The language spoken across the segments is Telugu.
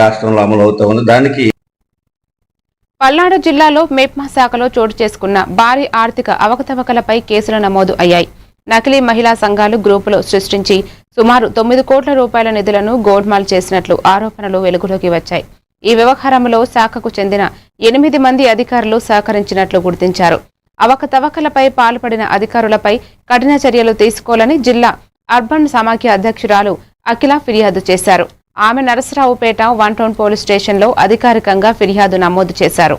రాష్ట్రంలో అమలు అవుతూ ఉంది. దానికి పల్నాడు జిల్లాలో మెప్మా శాఖలో చోటు చేసుకున్న భారీ ఆర్థిక అవకతవకలపై కేసులు నమోదు అయ్యాయి. నకిలీ మహిళా సంఘాలు గ్రూపులు సృష్టించి సుమారు 9 కోట్ల రూపాయల నిధులను గోల్మాల్ చేసినట్లు ఆరోపణలు వెలుగులోకి వచ్చాయి. ఈ వ్యవహారంలో శాఖకు చెందిన 8 మంది అధికారులు సహకరించినట్లు గుర్తించారు. అవకతవకలపై పాల్పడిన అధికారులపై కఠిన చర్యలు తీసుకోవాలని జిల్లా అర్బన్ సమాఖ్య అధ్యక్షురాలు అఖిల ఫిర్యాదు చేశారు. ఆమె నరసరావుపేట 1 టౌన్ పోలీస్ స్టేషన్లో అధికారికంగా ఫిర్యాదు నమోదు చేశారు.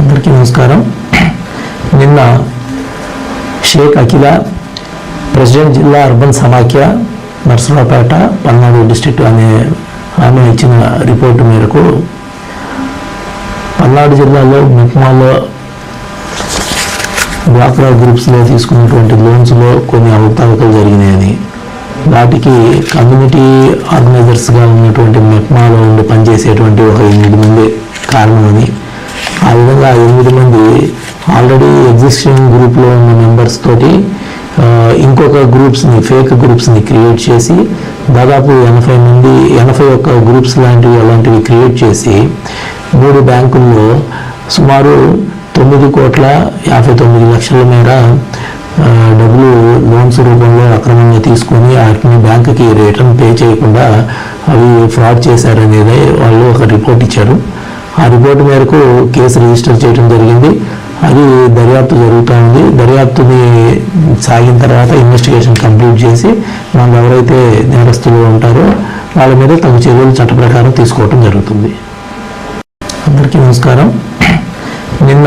అందరికీ నమస్కారం. నిన్న షేక్ అఖిల, ప్రెసిడెంట్ జిల్లా అర్బన్ సమాఖ్య నరసరావుపేట పల్నాడు డిస్ట్రిక్ట్ అనే ఆమె ఇచ్చిన రిపోర్టు మేరకు పల్నాడు జిల్లాలో మెప్మాలో డ్వాక్రా గ్రూప్స్లో తీసుకున్నటువంటి లోన్స్లో కొన్ని అవకతవకలు జరిగినాయని, వాటికి కమ్యూనిటీ ఆర్గనైజర్స్గా ఉన్నటువంటి మెప్మాలో ఉండి పనిచేసేటువంటి ఒక 8 మంది కారణమని, ఆ విధంగా 8 మంది ఆల్రెడీ ఎగ్జిస్టింగ్ గ్రూప్లో ఉన్న మెంబర్స్ తోటి ఇంకొక గ్రూప్స్ని, ఫేక్ గ్రూప్స్ని క్రియేట్ చేసి దాదాపు 81 గ్రూప్స్ అలాంటివి క్రియేట్ చేసి 3 బ్యాంకుల్లో సుమారు 9,59,00,000 మేర డబ్బులు లోన్స్ రూపంలో అక్రమంగా తీసుకొని వాటిని బ్యాంకుకి రిటర్న్ పే చేయకుండా అవి ఫ్రాడ్ చేశారనేది వాళ్ళు ఒక రిపోర్ట్ ఇచ్చారు. ఆ రిపోర్ట్ మేరకు కేసు రిజిస్టర్ చేయడం జరిగింది. అది దర్యాప్తు జరుగుతూ ఉంది. దర్యాప్తుని సాగిన తర్వాత ఇన్వెస్టిగేషన్ కంప్లీట్ చేసి వాళ్ళు ఎవరైతే నేరస్తులు ఉంటారో వాళ్ళ మీద తమ చర్యలు చట్ట ప్రకారం తీసుకోవడం జరుగుతుంది. అందరికీ నమస్కారం. నిన్న